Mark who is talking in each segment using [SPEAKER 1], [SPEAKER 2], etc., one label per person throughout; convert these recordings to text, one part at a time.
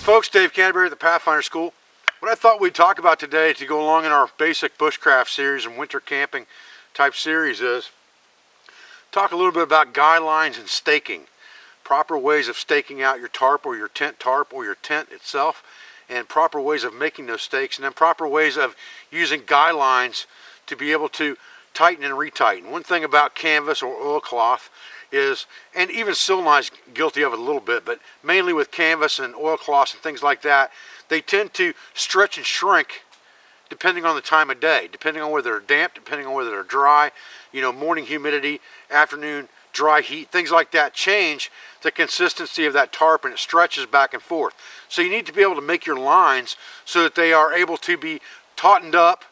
[SPEAKER 1] folks, Dave Canterbury at the Pathfinder School. What I thought we'd talk about today to go along in our basic bushcraft series and winter camping type series is talk a little bit about guidelines and staking. Proper ways of staking out your tarp or your tent itself, and proper ways of making those stakes, and then proper ways of using guidelines to be able to tighten and retighten. One thing about canvas or oilcloth is, and even Silnai's guilty of it a little bit, but mainly with canvas and oilcloths and things like that, they tend to stretch and shrink depending on the time of day, depending on whether they're damp, depending on whether they're dry, morning humidity, afternoon dry heat, things like that change the consistency of that tarp, and it stretches back and forth. So you need to be able to make your lines so that they are able to be tautened up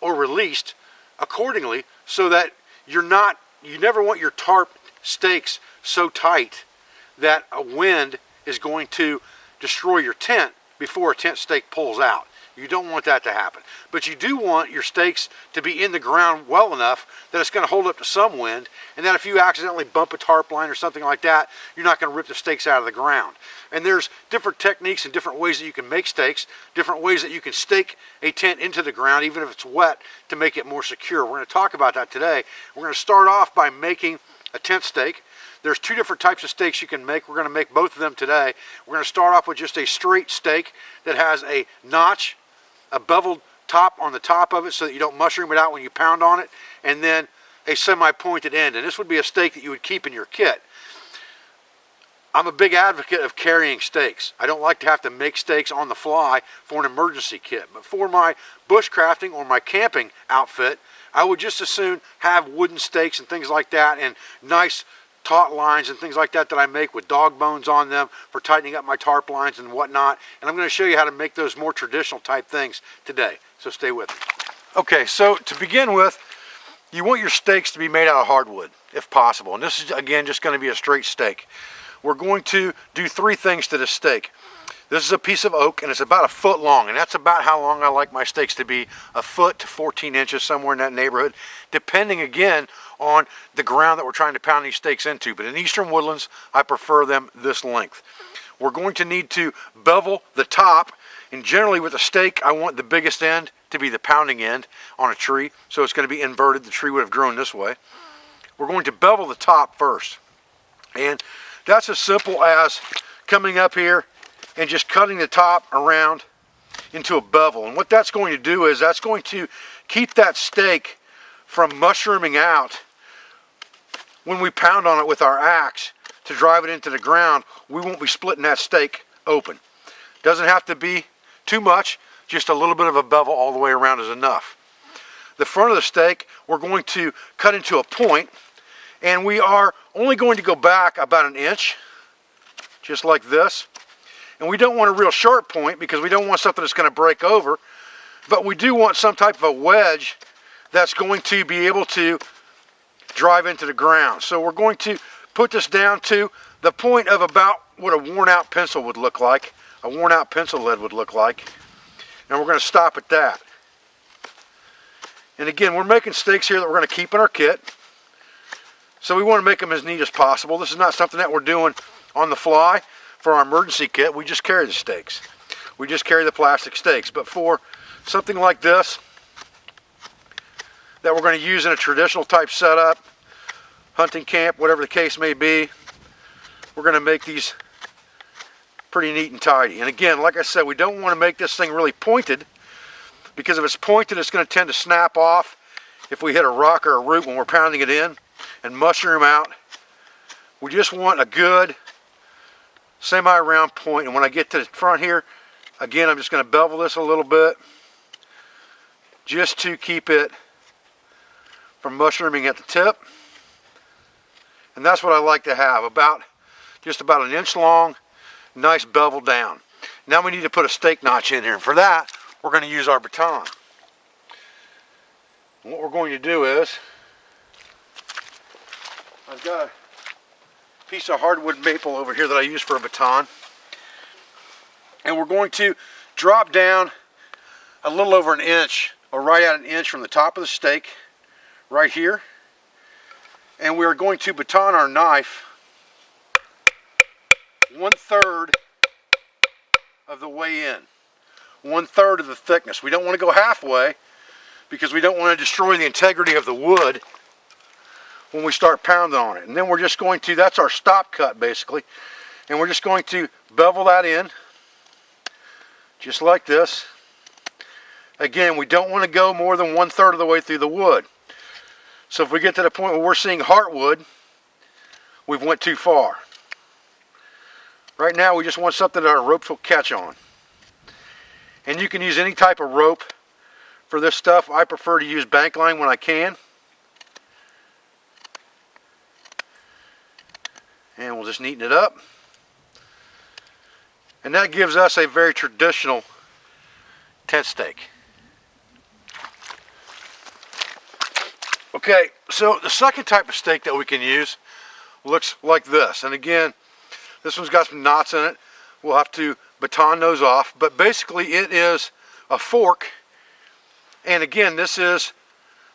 [SPEAKER 1] or released accordingly, so that you never want your tarp stakes so tight that a wind is going to destroy your tent before a tent stake pulls out. You don't want that to happen. But you do want your stakes to be in the ground well enough that it's going to hold up to some wind, and that if you accidentally bump a tarp line or something like that, you're not going to rip the stakes out of the ground. And there's different techniques and different ways that you can make stakes, different ways that you can stake a tent into the ground, even if it's wet, to make it more secure. We're going to talk about that today. We're going to start off by making a tent stake. There's two different types of stakes you can make. We're going to make both of them today. We're going to start off with just a straight stake that has a notch, a beveled top on the top of it so that you don't mushroom it out when you pound on it, and then a semi-pointed end. And this would be a stake that you would keep in your kit. I'm a big advocate of carrying stakes. I don't like to have to make stakes on the fly for an emergency kit. But for my bushcrafting or my camping outfit, I would just as soon have wooden stakes and things like that, and nice taut lines and things like that that I make with dog bones on them for tightening up my tarp lines and whatnot. And I'm going to show you how to make those more traditional type things today. So stay with me. Okay, so to begin with, you want your stakes to be made out of hardwood if possible. And this is, again, just going to be a straight stake. We're going to do three things to this stake. This is a piece of oak, and it's about 1 foot long, and that's about how long I like my stakes to be, 1 foot to 14 inches, somewhere in that neighborhood, depending again on the ground that we're trying to pound these stakes into. But in eastern woodlands, I prefer them this length. We're going to need to bevel the top, and generally with a stake, I want the biggest end to be the pounding end on a tree, so it's going to be inverted. The tree would have grown this way. We're going to bevel the top first, and that's as simple as coming up here and just cutting the top around into a bevel. And what that's going to do is that's going to keep that stake from mushrooming out when we pound on it with our axe to drive it into the ground. We won't be splitting that stake open. Doesn't have to be too much, just a little bit of a bevel all the way around is enough. The front of the stake we're going to cut into a point, and we are only going to go back about 1 inch, just like this. And we don't want a real sharp point because we don't want something that's going to break over, but we do want some type of a wedge that's going to be able to drive into the ground. So we're going to put this down to the point of about what a worn out pencil would look like, a worn out pencil lead would look like, and we're going to stop at that. And again, we're making stakes here that we're going to keep in our kit, so we want to make them as neat as possible. This is not something that we're doing on the fly. For our emergency kit, we just carry the stakes. We just carry the plastic stakes. But for something like this that we're going to use in a traditional type setup, hunting camp, whatever the case may be, we're going to make these pretty neat and tidy. And again, like I said, we don't want to make this thing really pointed, because if it's pointed, it's going to tend to snap off if we hit a rock or a root when we're pounding it in and mushroom out. We just want a good semi-round point. And when I get to the front here, again, I'm just going to bevel this a little bit just to keep it from mushrooming at the tip. And that's what I like to have, just about 1 inch long, nice bevel down. Now we need to put a stake notch in here, and for that we're going to use our baton. And what we're going to do is, I've got a piece of hardwood maple over here that I use for a baton, and we're going to drop down a little over 1 inch, or right at 1 inch from the top of the stake right here, and we're going to baton our knife 1/3 of the way in. 1/3 of the thickness. We don't want to go halfway because we don't want to destroy the integrity of the wood when we start pounding on it. And then we're just going to, that's our stop cut basically, and we're just going to bevel that in just like this. Again, we don't want to go more than 1/3 of the way through the wood. So if we get to the point where we're seeing heartwood, we've went too far. Right now we just want something that our ropes will catch on. And you can use any type of rope for this stuff. I prefer to use bank line when I can. And we'll just neaten it up. And that gives us a very traditional tent stake. Okay, so the second type of stake that we can use looks like this. And again, this one's got some knots in it. We'll have to baton those off. But basically it is a fork. And again, this is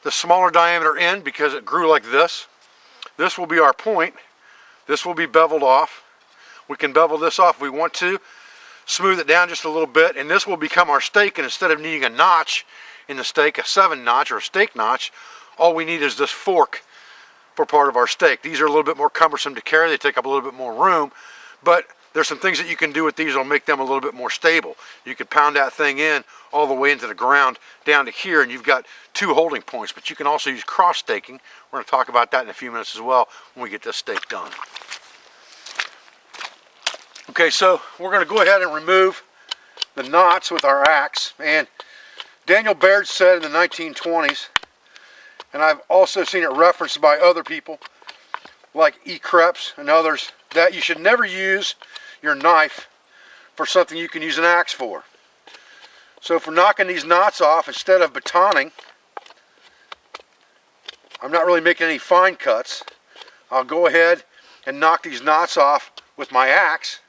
[SPEAKER 1] the smaller diameter end because it grew like this. This will be our point. This will be beveled off. We can bevel this off if we want to. Smooth it down just a little bit. And this will become our stake. And instead of needing a notch in the stake, a 7-notch or a stake notch, all we need is this fork for part of our stake. These are a little bit more cumbersome to carry. They take up a little bit more room. But there's some things that you can do with these that'll make them a little bit more stable. You could pound that thing in all the way into the ground down to here, and you've got 2 holding points. But you can also use cross staking. We're going to talk about that in a few minutes as well when we get this stake done. Okay, so we're going to go ahead and remove the knots with our axe. And Daniel Baird said in the 1920s, and I've also seen it referenced by other people like E. Krebs and others, that you should never use your knife for something you can use an axe for. So for knocking these knots off, instead of batoning, I'm not really making any fine cuts. I'll go ahead and knock these knots off with my axe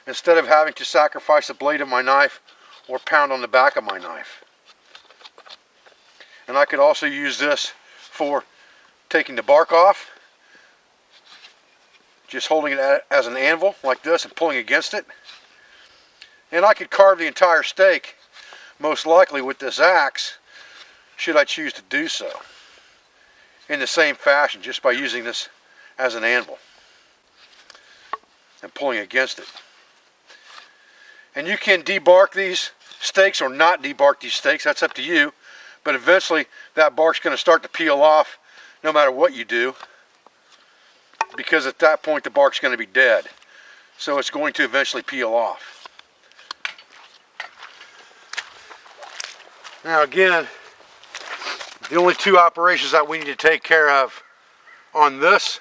[SPEAKER 1] instead of having to sacrifice the blade of my knife or pound on the back of my knife. And I could also use this for taking the bark off, just holding it as an anvil like this and pulling against it. And I could carve the entire stake most likely with this axe should I choose to do so in the same fashion, just by using this as an anvil and pulling against it. And you can debark these stakes or not debark these stakes, that's up to you. But eventually that bark's going to start to peel off no matter what you do, because at that point the bark's going to be dead. So it's going to eventually peel off. Now again, the only 2 operations that we need to take care of on this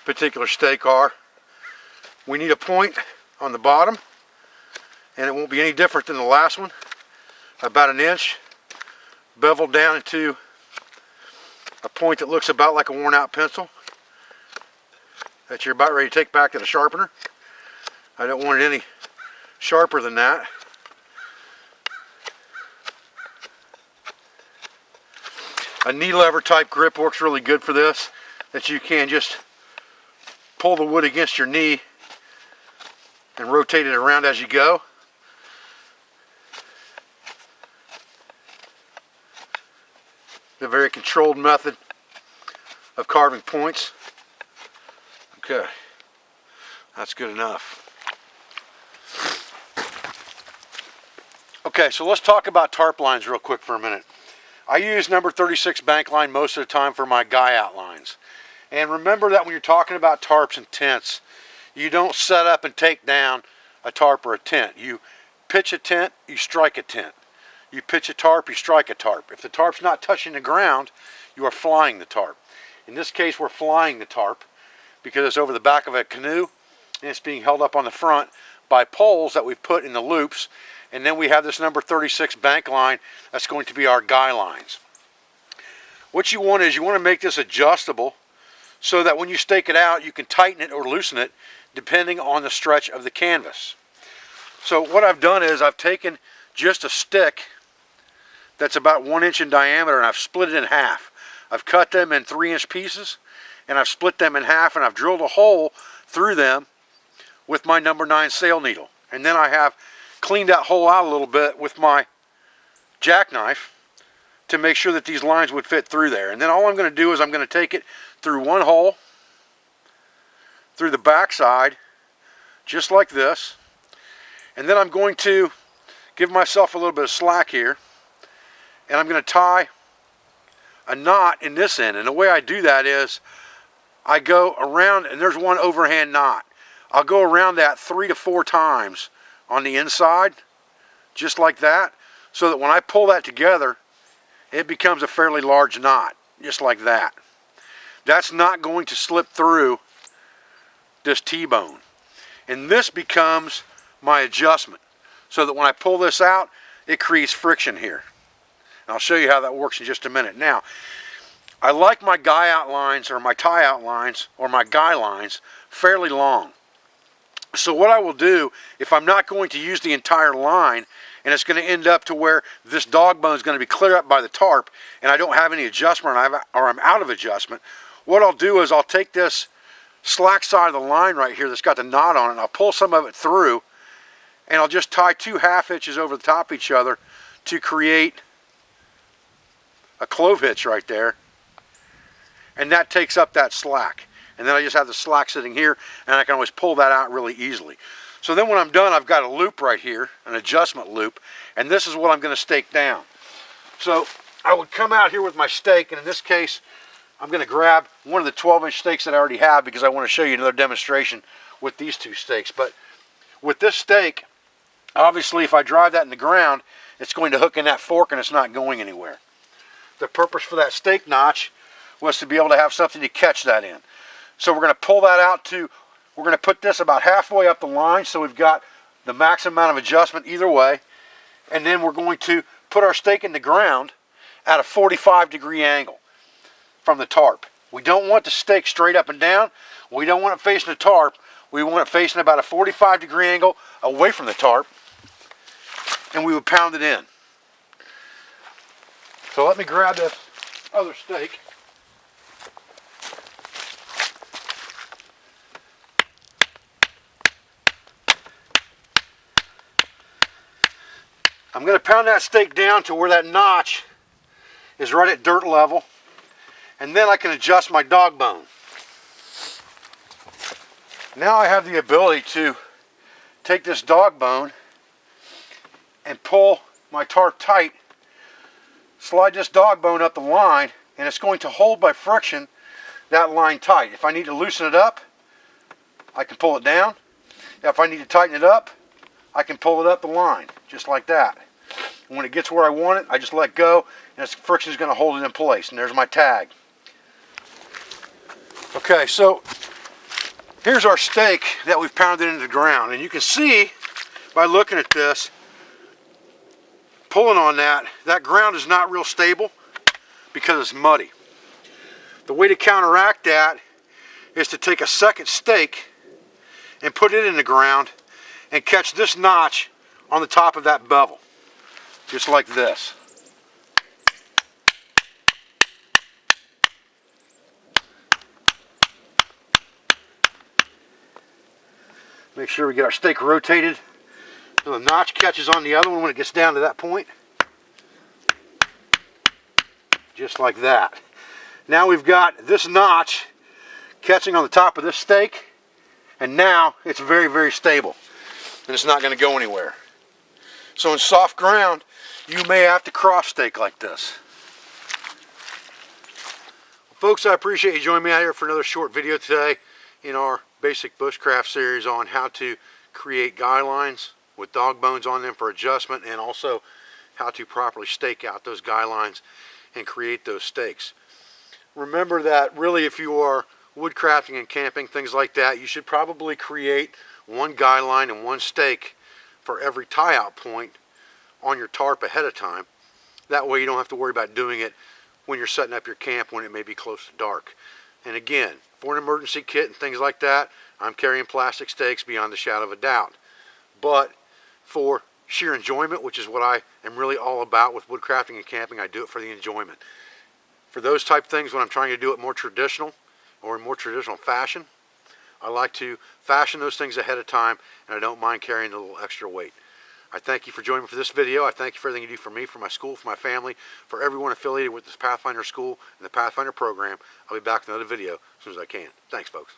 [SPEAKER 1] particular stake are, we need a point on the bottom, and it won't be any different than the last one, about 1 inch. Beveled down into a point that looks about like a worn out pencil that you're about ready to take back to the sharpener. I don't want it any sharper than that. A knee lever type grip works really good for this, that you can just pull the wood against your knee and rotate it around as you go. A very controlled method of carving points. Okay, that's good enough. Okay, so let's talk about tarp lines real quick for a minute. I use number 36 bank line most of the time for my guy outlines. And remember that when you're talking about tarps and tents, you don't set up and take down a tarp or a tent. You pitch a tent, you strike a tent. You pitch a tarp, you strike a tarp. If the tarp's not touching the ground, you are flying the tarp. In this case, we're flying the tarp because it's over the back of a canoe and it's being held up on the front by poles that we've put in the loops. And then we have this number 36 bank line that's going to be our guy lines. What you want is you want to make this adjustable so that when you stake it out, you can tighten it or loosen it depending on the stretch of the canvas. So what I've done is I've taken just a stick that's about 1 inch in diameter and I've split it in half. I've cut them in 3-inch pieces and I've split them in half and I've drilled a hole through them with my number 9 sail needle. And then I have cleaned that hole out a little bit with my jackknife to make sure that these lines would fit through there. And then all I'm going to do is I'm going to take it through one hole, through the back side, just like this. And then I'm going to give myself a little bit of slack here, and I'm going to tie a knot in this end. And the way I do that is I go around, and there's one overhand knot. I'll go around that 3 to 4 times on the inside, just like that, so that when I pull that together, it becomes a fairly large knot, just like that. That's not going to slip through this T-bone. And this becomes my adjustment, so that when I pull this out, it creates friction here. And I'll show you how that works in just a minute. Now, I like my guy outlines, or my tie outlines, or my guy lines fairly long. So what I will do, if I'm not going to use the entire line, and it's going to end up to where this dog bone is going to be cleared up by the tarp, and I don't have any adjustment, or I'm out of adjustment, what I'll do is I'll take this slack side of the line right here that's got the knot on it, and I'll pull some of it through, and I'll just tie 2 half hitches over the top of each other to create a clove hitch right there, and that takes up that slack. And then I just have the slack sitting here, and I can always pull that out really easily. So then when I'm done, I've got a loop right here, an adjustment loop, and this is what I'm going to stake down. So I would come out here with my stake, and in this case, I'm going to grab one of the 12-inch stakes that I already have, because I want to show you another demonstration with these 2 stakes. But with this stake, obviously if I drive that in the ground, it's going to hook in that fork and it's not going anywhere. The purpose for that stake notch was to be able to have something to catch that in. So we're going to pull that out we're going to put this about halfway up the line, so we've got the maximum amount of adjustment either way. And then we're going to put our stake in the ground at a 45-degree angle from the tarp. We don't want the stake straight up and down. We don't want it facing the tarp. We want it facing about a 45-degree angle away from the tarp, and we would pound it in. So let me grab this other stake. I'm going to pound that stake down to where that notch is right at dirt level, and then I can adjust my dog bone. Now I have the ability to take this dog bone and pull my tarp tight, slide this dog bone up the line, and it's going to hold by friction that line tight. If I need to loosen it up, I can pull it down. If I need to tighten it up, I can pull it up the line, just like that. And when it gets where I want it, I just let go, and this friction is going to hold it in place. And there's my tag. Okay, so here's our stake that we've pounded into the ground. And you can see, by looking at this, pulling on that ground is not real stable because it's muddy. The way to counteract that is to take a second stake and put it in the ground and catch this notch on the top of that bevel, just like this. Make sure we get our stake rotated so the notch catches on the other one when it gets down to that point. Just like that. Now we've got this notch catching on the top of this stake, and now it's very, very stable, and it's not going to go anywhere. So in soft ground, you may have to cross stake like this. Well, folks, I appreciate you joining me out here for another short video today in our basic bushcraft series on how to create guy lines with dog bones on them for adjustment, and also how to properly stake out those guy lines and create those stakes. Remember that really, if you are woodcrafting and camping, things like that, you should probably create one guy line and one stake for every tie out point on your tarp ahead of time. That way you don't have to worry about doing it when you're setting up your camp when it may be close to dark. And again, for an emergency kit and things like that, I'm carrying plastic stakes beyond the shadow of a doubt. But for sheer enjoyment, which is what I am really all about with woodcrafting and camping, I do it for the enjoyment. For those type things, when I'm trying to do it more traditional or in more traditional fashion, I like to fashion those things ahead of time, and I don't mind carrying a little extra weight. I thank you for joining me for this video. I thank you for everything you do for me, for my school, for my family, for everyone affiliated with this Pathfinder school and the Pathfinder program. I'll be back with another video as soon as I can. Thanks, folks.